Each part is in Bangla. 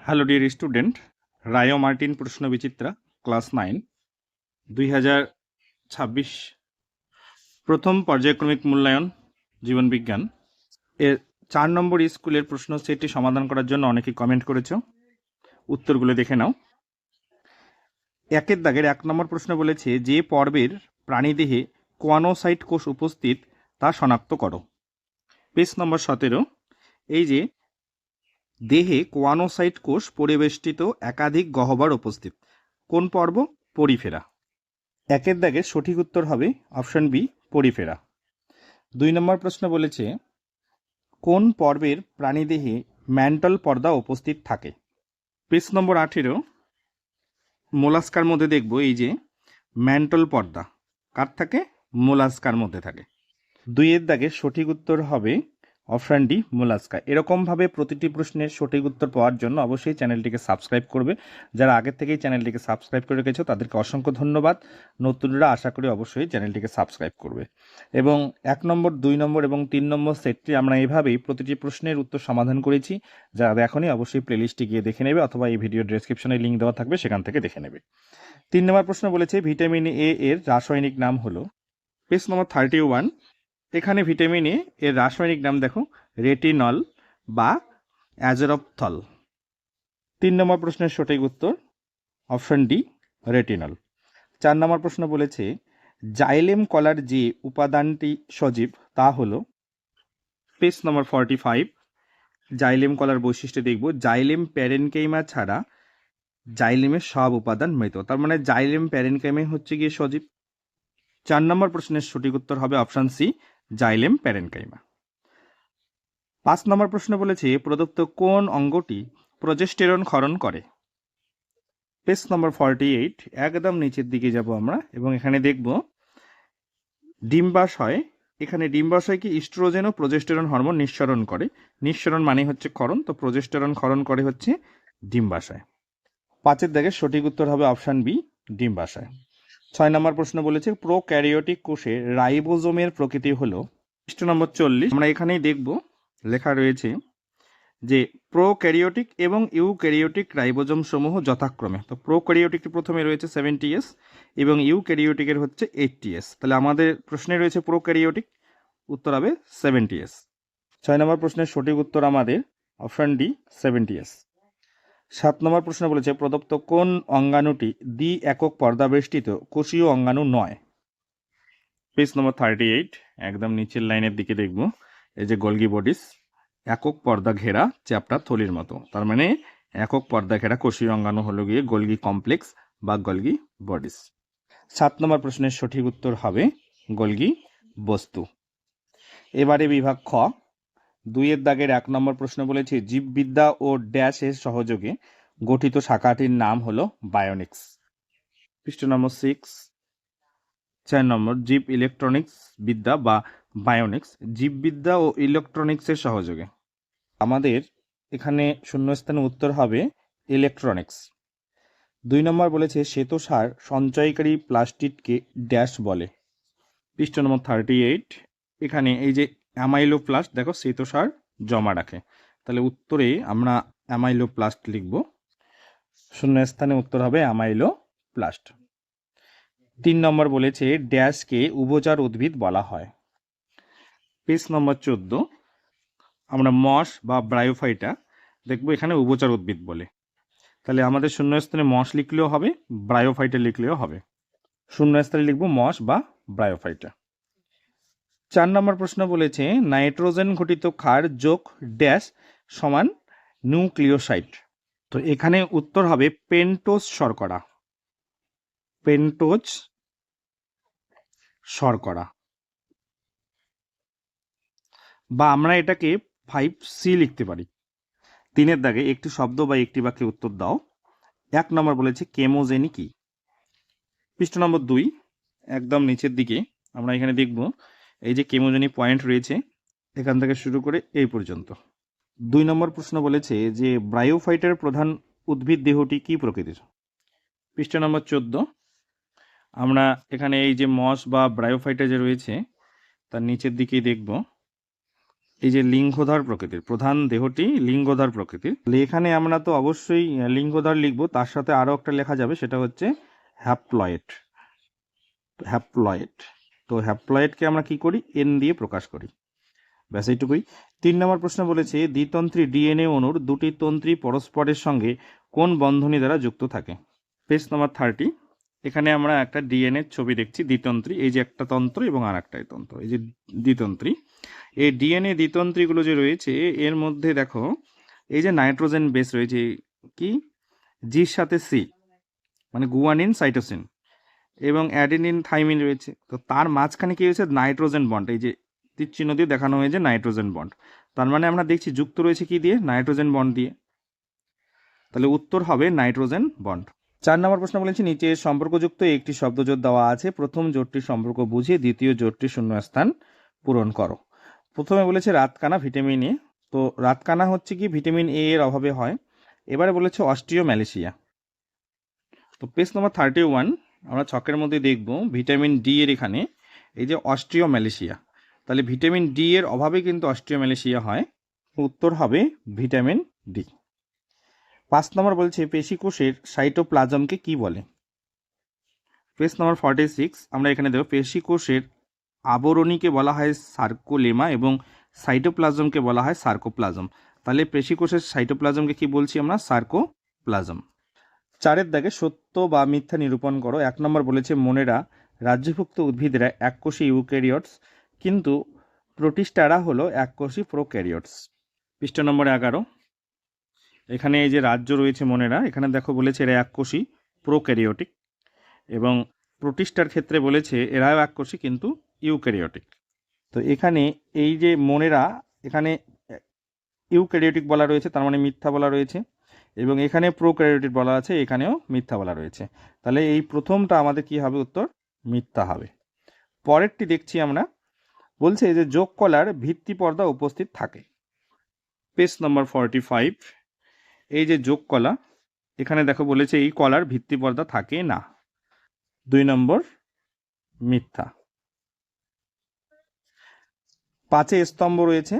হ্যালো ডিয়ার স্টুডেন্ট, রায় মার্টিন প্রশ্ন বিচিত্রা ক্লাস 9 2026 প্রথম পর্যায়ক্রমিক মূল্যায়ন জীবনবিজ্ঞান এর 4 নম্বর স্কুলের প্রশ্ন সেটটি সমাধান করার জন্য অনেকে কমেন্ট করেছো। উত্তরগুলো দেখে নাও। একের দাগের 1 নম্বর প্রশ্ন বলেছে, যে পর্বের প্রাণীদেহে কোয়ানোসাইট কোষ উপস্থিত তা শনাক্ত করো। পেজ নম্বর 17, এই যে দেহে কোয়ানোসাইট কোষ পরিবেষ্টিত একাধিক গহ্বর উপস্থিত, কোন পর্ব? পরিফেরা। একের দাগের সঠিক উত্তর হবে অপশন বি, পরিফেরা। 2 নম্বর প্রশ্ন বলেছে, কোন পর্বের প্রাণীদেহে ম্যান্টল পর্দা উপস্থিত থাকে? পেজ নম্বর 18, মোলাস্কার মধ্যে দেখব এই যে ম্যান্টল পর্দা কার থাকে? মোলাস্কার মধ্যে থাকে। 2 এর দাগের সঠিক উত্তর হবে অপশান ডি, মোলাস্কা। এরকমভাবে প্রতিটি প্রশ্নের সঠিক উত্তর পাওয়ার জন্য অবশ্যই চ্যানেলটিকে সাবস্ক্রাইব করবে। যারা আগের থেকেই চ্যানেলটিকে সাবস্ক্রাইব করে রেখেছো তাদেরকে অসংখ্য ধন্যবাদ। নতুনরা আশা করি অবশ্যই চ্যানেলটিকে সাবস্ক্রাইব করবে। এবং 1 নম্বর, 2 নম্বর এবং 3 নম্বর সেটটি আমরা এভাবেই প্রতিটি প্রশ্নের উত্তর সমাধান করেছি। যারা দেখোনি অবশ্যই প্লেলিস্টে গিয়ে দেখে নেবে, অথবা এই ভিডিও ডেসক্রিপশনে লিঙ্ক দেওয়া থাকবে, সেখান থেকে দেখে নেবে। 3 নম্বর প্রশ্ন বলেছে, ভিটামিন এ এর রাসায়নিক নাম হলো। পেজ নম্বর 31, এখানে ভিটামিন এ এর রাসায়নিক নাম দেখো রেটিনল বা অ্যাজরপথল। 3 নম্বর প্রশ্নের সঠিক উত্তর অপশন ডি, রেটিনল। 4 নম্বর প্রশ্ন বলেছে, জাইলেম কলার যে উপাদানটি সজীব তা হলো। পেজ নম্বর 45, জাইলেম কলার বৈশিষ্ট্য দেখব, জাইলেম প্যারেনকেইমা ছাড়া জাইলেমের সব উপাদান মৃত। তার মানে জাইলেম প্যারেনকেইমা হচ্ছে গিয়ে সজীব। 4 নম্বর প্রশ্নের সঠিক উত্তর হবে অপশন সি, জাইলেম প্যারেনকাইমা। 5 নম্বর প্রশ্ন বলেছে, প্রদত্ত কোন অঙ্গটি প্রজেস্টেরন ক্ষরণ করে? পেজ নম্বর 48, একদম নিচের দিকে যাব আমরা এবং এখানে দেখব ডিম্বাশয়। এখানে ডিম্বাশয় কি ইস্ট্রোজেন ও প্রজেস্টেরন হরমোন নিঃসরণ করে। নিঃসরণ মানে হচ্ছে ক্ষরণ, তো প্রজেস্টেরন ক্ষরণ করে হচ্ছে ডিম্বাশয়। 5 দাগে সঠিক উত্তর হবে অপশন বি, ডিম্বাশয়। 6 নম্বর প্রশ্ন বলেছে, প্রোক্যারিওটিক কোষে রাইবোজোমের প্রকৃতি হলো। পৃষ্ঠ নম্বর 40, আমরা এখানেই দেখব লেখা রয়েছে যে প্রোক্যারিওটিক এবং ইউক্যারিওটিক রাইবোজোম সমূহ যথাক্রমে, তো প্রোক্যারিওটিকটি প্রথমে রয়েছে 70s এবং ইউক্যারিওটিকের হচ্ছে 80s। তাহলে আমাদের প্রশ্নে রয়েছে প্রোক্যারিওটিক, উত্তর হবে 70s। 6 নম্বর প্রশ্নের সঠিক উত্তর আমাদের অপশন ডি, 70s। 7 নম্বর প্রশ্ন বলেছে, প্রদত্ত কোন অঙ্গাণুটি দ্বি একক পর্দাবেষ্টিত কোষীয় অঙ্গাণু নয়? পেজ নম্বর 38, একদম নিচের লাইনের দিকে দেখব এই যে গোলগি বডিস, একক পর্দা ঘেরা চ্যাপ্টা থলির মতো। তার মানে একক পর্দা ঘেরা কোষীয় অঙ্গাণু হলো গিয়ে গোলগি কমপ্লেক্স বা গোলগি বডিস। 7 নম্বর প্রশ্নের সঠিক উত্তর হবে গোলগি বস্তু। এবারে বিভাগ খ, 2 এর দাগের 1 নম্বর প্রশ্ন বলেছে, জীববিদ্যা ও ড্যাশের সহযোগে গঠিত শাখাটির নাম হলো বায়োনিক্স। পৃষ্ঠ নম্বর 6, 4 নম্বর, জীব ইলেকট্রনিক্স বিদ্যা বা বায়োনিক্স, জীববিদ্যা ও ইলেকট্রনিক্সের সহযোগে। আমাদের এখানে শূন্যস্থানে উত্তর হবে ইলেকট্রনিক্স। 2 নম্বর বলেছে, শ্বেতসার সঞ্চয়কারী প্লাস্টিডকে ড্যাশ বলে। পৃষ্ঠ নম্বর 38, এখানে এই যে অ্যামাইলোপ্লাস্ট দেখো শ্বেতসার জমা রাখে, তাহলে উত্তরে আমরা অ্যামাইলোপ্লাস্ট লিখব। শূন্যস্থানে উত্তর হবে অ্যামাইলোপ্লাস্ট। 3 নম্বর বলেছে, ড্যাশকে উভচর উদ্ভিদ বলা হয়। পেজ নম্বর 14, আমরা মস বা ব্রায়োফাইটা দেখব, এখানে উভচর উদ্ভিদ বলে। তাহলে আমাদের শূন্যস্থানে মস লিখলেও হবে, ব্রায়োফাইটা লিখলেও হবে। শূন্যস্থানে লিখব মস বা ব্রায়োফাইটা। 4 নম্বর প্রশ্ন বলেছে, নাইট্রোজেন ঘটিত ক্ষার যোগ ড্যাশ সমান নিউক্লিওসাইড। তো এখানে উত্তর হবে পেন্টোজ শর্করা। পেন্টোজ শর্করা, বা আমরা এটাকে 5C লিখতে পারি। 3 এর দাগে একটি শব্দ বা একটি বাক্যে উত্তর দাও। 1 নম্বর বলেছে, কেমোজেনি কি? পৃষ্ঠ নম্বর 2, একদম নিচের দিকে আমরা এখানে দেখব এই যে কেমোজেনি পয়েন্ট রয়েছে, এখান থেকে শুরু করে এই পর্যন্ত। 2 নম্বর প্রশ্ন বলেছে যে ব্রায়োফাইটের প্রধান উদ্ভিদ দেহটি কি প্রকৃতির? পৃষ্ঠ নম্বর 14, আমরা এখানে এই যে মস বা ব্রায়োফাইটা যে রয়েছে তার নিচের দিকেই দেখব এই যে লিঙ্গধর প্রকৃতির, প্রধান দেহটি লিঙ্গধর প্রকৃতির। এখানে আমরা তো অবশ্যই লিঙ্গধর লিখবো, তার সাথে আরও একটা লেখা যাবে, সেটা হচ্ছে হ্যাপ্লয়েড। হ্যাপ্লয়েড, তো হ্যাপ্লয়েডকে আমরা কি করি, এন দিয়ে প্রকাশ করি। ব্যাস এইটুকুই। 3 নম্বর প্রশ্ন বলেছে দ্বিতন্ত্রী ডিএনএ অণুর দুটি তন্ত্রী পরস্পরের সঙ্গে কোন বন্ধনী দ্বারা যুক্ত থাকে। পেজ নম্বর 30। এখানে আমরা একটা ডিএনএ ছবি দেখছি, দ্বিতন্ত্রী, এই যে একটা তন্ত্র এবং আর একটা তন্ত্র, এই যে দ্বিতন্ত্রী। এই ডিএনএ দ্বিতন্ত্রীগুলো যে রয়েছে এর মধ্যে দেখো এই যে নাইট্রোজেন বেস রয়েছে, কি জির সাথে সি, মানে গুয়ানিন সাইটোসিন, এবং অ্যাডেনিন থাইমিন রয়েছে। তো তার মাঝখানে কি হয়েছে, নাইট্রোজেন বন্ড, এই যে তীর চিহ্ন দিয়ে দেখানো হয়েছে নাইট্রোজেন বন্ড। তার মানে আমরা দেখছি যুক্ত রয়েছে কি দিয়ে, নাইট্রোজেন বন্ড দিয়ে। তাহলে উত্তর হবে নাইট্রোজেন বন্ড। 4 নম্বর প্রশ্ন বলেছি নিচে সম্পর্কযুক্ত একটি শব্দজোট দেওয়া আছে, প্রথম জোটটির সম্পর্ক বুঝিয়ে দ্বিতীয় জোটটির শূন্যস্থান পূরণ করো। প্রথমে বলেছে রাতকানা ভিটামিন এ, তো রাতকানা হচ্ছে কি ভিটামিন এ এর অভাবে হয়। এবারে বলেছে অস্ট্রিওম্যালেশিয়া। তো পেজ নম্বর 31 আমরা ছকের মধ্যে দেখব ভিটামিন ডি এর এখানে এই যে অস্ট্রিওম্যালেশিয়া, তাহলে ভিটামিন ডি এর অভাবে কিন্তু অস্ট্রিওম্যালেশিয়া হয়। উত্তর হবে ভিটামিন ডি। 5 নম্বর বলছে পেশিকোষের সাইটোপ্লাজমকে কি বলে। পেজ নম্বর 46 আমরা এখানে দেখব পেশিকোষের আবরণীকে বলা হয় সার্কোলেমা এবং সাইটোপ্লাজমকে বলা হয় সার্কোপ্লাজম। তাহলে পেশিকোষের সাইটোপ্লাজমকে কি বলছি আমরা, সার্কোপ্লাজম। 4 দাগে সত্য বা মিথ্যা নিরূপণ করো। 1 নম্বর বলেছে মনেরা রাজ্যভুক্ত উদ্ভিদরা এককোষী ইউক্যারিওটস, কিন্তু প্রোটিস্টারা হলো এককোষী প্রোক্যারিওটস। পৃষ্ঠা নম্বর 11 এখানে এই যে রাজ্য রয়েছে মনেরা, এখানে দেখো বলেছে এরা এককোষী প্রোক্যারিওটিক, এবং প্রোটিস্টার ক্ষেত্রে বলেছে এরাও এককোষী কিন্তু ইউক্যারিওটিক। তো এখানে এই যে মনেরা, এখানে ইউক্যারিওটিক বলা রয়েছে, তার মানে মিথ্যা বলা রয়েছে, এবং এখানে প্রোক্যারিওটিক বলা আছে, এখানেও মিথ্যা বলা রয়েছে। তাহলে এই প্রথমটা আমাদের কি হবে, উত্তর মিথ্যা হবে। পরেরটি দেখছি আমরা, বলছে যে যোগ কলার ভিত্তি পর্দা উপস্থিত থাকে। পেজ নম্বর 45 এই যে যোগ কলা, এখানে দেখো বলেছে এই কলার ভিত্তি পর্দা থাকে না। 2 নম্বর মিথ্যা। 5 স্তম্ভ রয়েছে,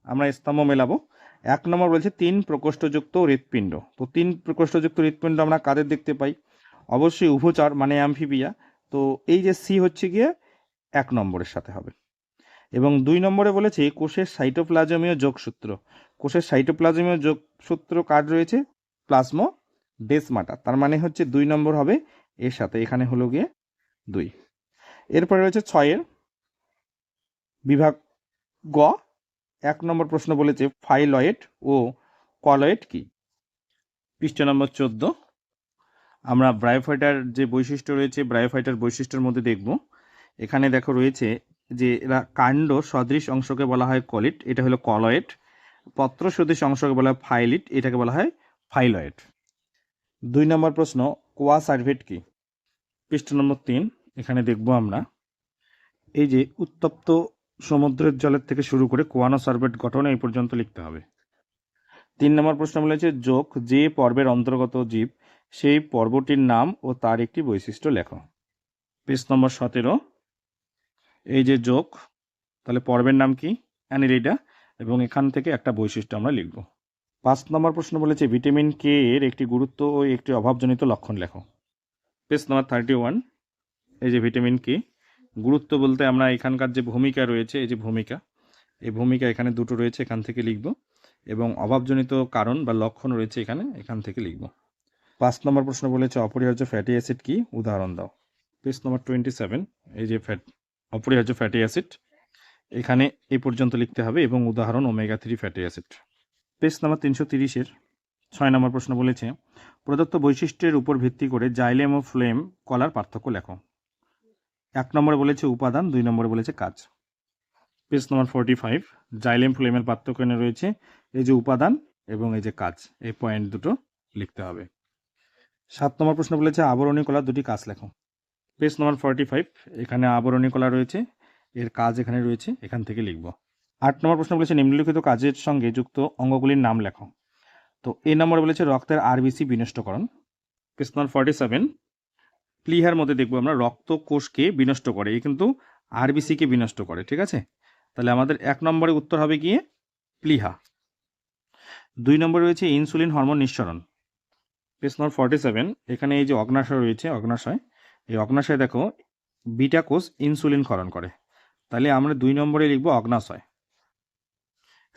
আমরা স্তম্ভ মেলাবো। 1 নম্বর বলছে 3 প্রকোষ্ঠযুক্ত হৃৎপিণ্ড। তো 3 প্রকোষ্ঠযুক্ত হৃৎপিণ্ড আমরা কাদের দেখতে পাই, অবশ্যই উভচর মানে অ্যামফিবিয়া। তো এই যে সি হচ্ছে গিয়ে 1 নম্বরের সাথে হবে। এবং 2 নম্বরে বলেছে কোষের সাইটোপ্লাজমীয় যোগসূত্র। কোষের সাইটোপ্লাজমীয় যোগসূত্র কার রয়েছে, প্লাজমোডেসমাটা, তার মানে হচ্ছে 2 নম্বর হবে এর সাথে, এখানে হলো গিয়ে 2। এরপরে রয়েছে 6 বিভাগ গ। 1 নম্বর প্রশ্ন বলেছে ফাইলয়েড ও কলয়েড কি। পৃষ্ঠা নম্বর 14 আমরা ব্রায়োফাইটার যে বৈশিষ্ট্য রয়েছে, ব্রায়োফাইটার বৈশিষ্ট্যের মধ্যে দেখব। এখানে দেখো রয়েছে যে এরা কাণ্ড সদৃশ অংশকে বলা হয় কলিট, এটা হলো কলয়েড। পত্র সদৃশ অংশকে বলা হয় ফাইলিট, এটাকে বলা হয় ফাইলয়েড। 2 নম্বর প্রশ্ন কোয়া সার্ভেট কি। পৃষ্ঠা নম্বর 3 এখানে দেখব আমরা এই যে উত্তপ্ত সমুদ্রের জলের থেকে শুরু করে কোয়ানো সার্ভেট গঠন এই পর্যন্ত লিখতে হবে। 3 নম্বর প্রশ্ন বলেছে যোগ যে পর্বের অন্তর্গত জীব, সেই পর্বটির নাম ও তার একটি বৈশিষ্ট্য লেখো। পেজ নম্বর 17 এই যে যোগ, তাহলে পর্বের নাম কি, অ্যানিলিডা, এবং এখান থেকে একটা বৈশিষ্ট্য আমরা লিখব। 5 নম্বর প্রশ্ন বলেছে ভিটামিন কে এর একটি গুরুত্ব ও একটি অভাবজনিত লক্ষণ লেখো। পেজ নম্বর 31 এই যে ভিটামিন কে, গুরুত্ব বলতে আমরা এখানকার যে ভূমিকা রয়েছে, এই যে ভূমিকা, এই ভূমিকা এখানে দুটো রয়েছে, এখান থেকে লিখব, এবং অভাবজনিত কারণ বা লক্ষণ রয়েছে এখান থেকে লিখব। 5 নম্বর প্রশ্ন বলেছে অপরিহার্য ফ্যাটি অ্যাসিড কি, উদাহরণ দাও। পেজ নম্বর 27 এই যে অপরিহার্য ফ্যাটি অ্যাসিড, এখানে এই পর্যন্ত লিখতে হবে, এবং উদাহরণ ওমেগা 3 ফ্যাটি অ্যাসিড। পেজ নম্বর 330 6 নম্বর প্রশ্ন বলেছে প্রদত্ত বৈশিষ্ট্যের উপর ভিত্তি করে জাইলেম ও ফ্লেম কলার পার্থক্য লেখো। 1 নম্বরে বলেছে উপাদান, 2 নম্বরে বলেছে কাজ। পেজ নম্বর 45 জাইলেম ফ্লেমের পার্থক্য এনে রয়েছে এই যে উপাদান এবং এই যে কাজ, এই পয়েন্ট দুটো লিখতে হবে। 7 নম্বর প্রশ্ন বলেছে আবরণী কলার দুটি কাজ লেখো। পেজ নম্বর 45 এখানে আবরণী কলা রয়েছে, এর কাজ এখানে রয়েছে, এখান থেকে লিখব। 8 নম্বর প্রশ্ন বলেছে নিম্নলিখিত কাজের সঙ্গে যুক্ত অঙ্গগুলির নাম লেখো। তো এই নম্বরে বলেছে রক্তের আরবিসি বিনষ্টকরণ। পেজ নম্বর 47 প্লিহার মধ্যে দেখবো আমরা রক্ত কোষকে বিনষ্ট করে, এই কিন্তু আরবিসিকে বিনষ্ট করে, ঠিক আছে। তাহলে আমাদের 1 নম্বরে উত্তর হবে গিয়ে প্লীহা। 2 নম্বরে রয়েছে ইনসুলিন হরমোন নিঃসরণ। পেজ নম্বর 47, এখানে এই যে অগ্নাশয় রয়েছে, অগ্নাশয়, এই অগ্নাশয় দেখো বিটা কোষ ইনসুলিন ক্ষরণ করে, তাহলে আমরা 2 নম্বরে লিখব অগ্নাশয়।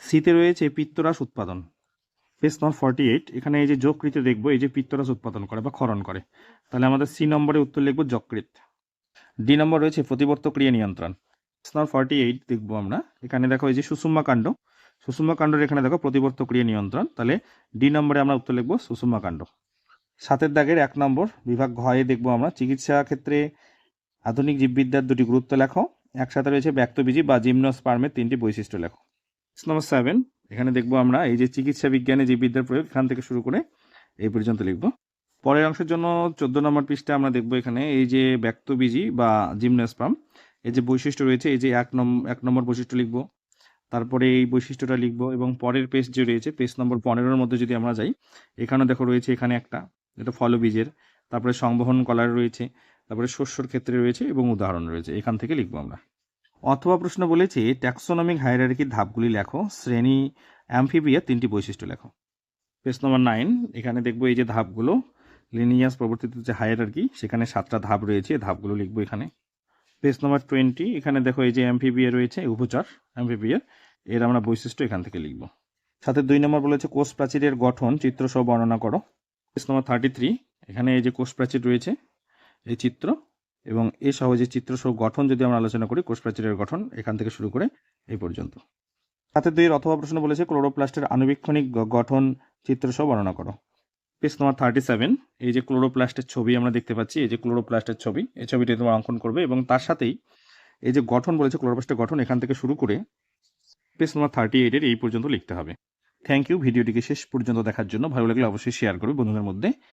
সিতে রয়েছে পিত্তরস উৎপাদন। পেজ নম্বর 48, এখানে এই যে যকৃতে দেখবো এই যে পিত্তরস উৎপাদন করে বা ক্ষরণ করে, তাহলে আমাদের সি নম্বরে উত্তর লিখব যকৃৎ। ডি নম্বর রয়েছে প্রতিবর্ত ক্রিয়া নিয়ন্ত্রণ। পেজ নম্বর 48 দেখবো আমরা, এখানে দেখো এই যে সুষুম্না কাণ্ড, সুষুম্না কাণ্ডের এখানে দেখো প্রতিবর্ত ক্রিয়া নিয়ন্ত্রণ, তাহলে ডি নম্বরে আমরা উত্তর লিখব সুষুম্না কাণ্ড। 7 দাগের 1 নম্বর বিভাগ ঘয়ে দেখবো আমরা চিকিৎসা ক্ষেত্রে আধুনিক জীববিদ্যার 2টি গুরুত্ব লেখো। একসাথে রয়েছে ব্যক্তবীজী বা জিমনোস্পার্মের 3টি বৈশিষ্ট্য লেখো। নম্বর 7, এখানে দেখবো আমরা এই যে চিকিৎসা বিজ্ঞানে জীববিদ্যার প্রয়োগ, এখান থেকে শুরু করে এই পর্যন্ত লিখব। পরের অংশের জন্য 14 নম্বর পৃষ্ঠা আমরা দেখবো এখানে এই যে ব্যক্তবীজী বা জিমনোস্পার্ম, এই যে বৈশিষ্ট্য রয়েছে, এই যে 1 নম্বর বৈশিষ্ট্য লিখব, তারপরে এই বৈশিষ্ট্যটা লিখব, এবং পরের পেজ যে রয়েছে পেজ নম্বর 15-র মধ্যে যদি আমরা যাই, এখানে দেখো রয়েছে এখানে একটা, এটা ফলবীজের, তারপরে সংবহন কলার রয়েছে, তারপরে শস্যর ক্ষেত্রে রয়েছে এবং উদাহরণ রয়েছে, এখান থেকে লিখবো আমরা। অথবা প্রশ্ন বলেছে ট্যাক্সোনমিক হায়ারার্কির ধাপগুলি লেখো, শ্রেণী অ্যামফিবিয়ার 3টি বৈশিষ্ট্য লেখো। পেজ নম্বর 9, এখানে দেখবো এই যে ধাপগুলো, লিনিয়াস প্রবর্তিত যে হায়ারার্কি, সেখানে 7টা ধাপ রয়েছে, ধাপগুলো লিখবো এখানে। পেজ নম্বর 20, এখানে দেখো এই যে অ্যামফিবিয়া রয়েছে, উভচর অ্যামফিবিয়ার, এর আমরা বৈশিষ্ট্য এখান থেকে লিখব। সাথে 2 নম্বর বলেছে কোষ প্রাচীরের গঠন চিত্রসহ বর্ণনা করো। পেজ নম্বর 33, এখানে এই যে কোষ প্রাচীর রয়েছে, এই চিত্র এবং এ সহ যে চিত্রসহ গঠন যদি আমরা আলোচনা করি, কোষ প্রাচীরের গঠন এখান থেকে শুরু করে এই পর্যন্ত। সাথে 2 অথবা প্রশ্ন বলেছে ক্লোরোপ্লাস্টের আণুবীক্ষণিক গঠন চিত্রসহ বর্ণনা করো। পেজ নম্বর 37, এই যে ক্লোরোপ্লাস্টের ছবি আমরা দেখতে পাচ্ছি, এই যে ক্লোরোপ্লাস্টের ছবি, এই ছবিটি তোমরা অঙ্কন করবে এবং তার সাথেই এই যে গঠন বলেছে ক্লোরোপ্লাস্টের গঠন, এখান থেকে শুরু করে পেজ নম্বর 38-এর এই পর্যন্ত লিখতে হবে। থ্যাংক ইউ ভিডিওটিকে শেষ পর্যন্ত দেখার জন্য। ভালো লাগলে অবশ্যই শেয়ার করবে বন্ধুদের মধ্যে।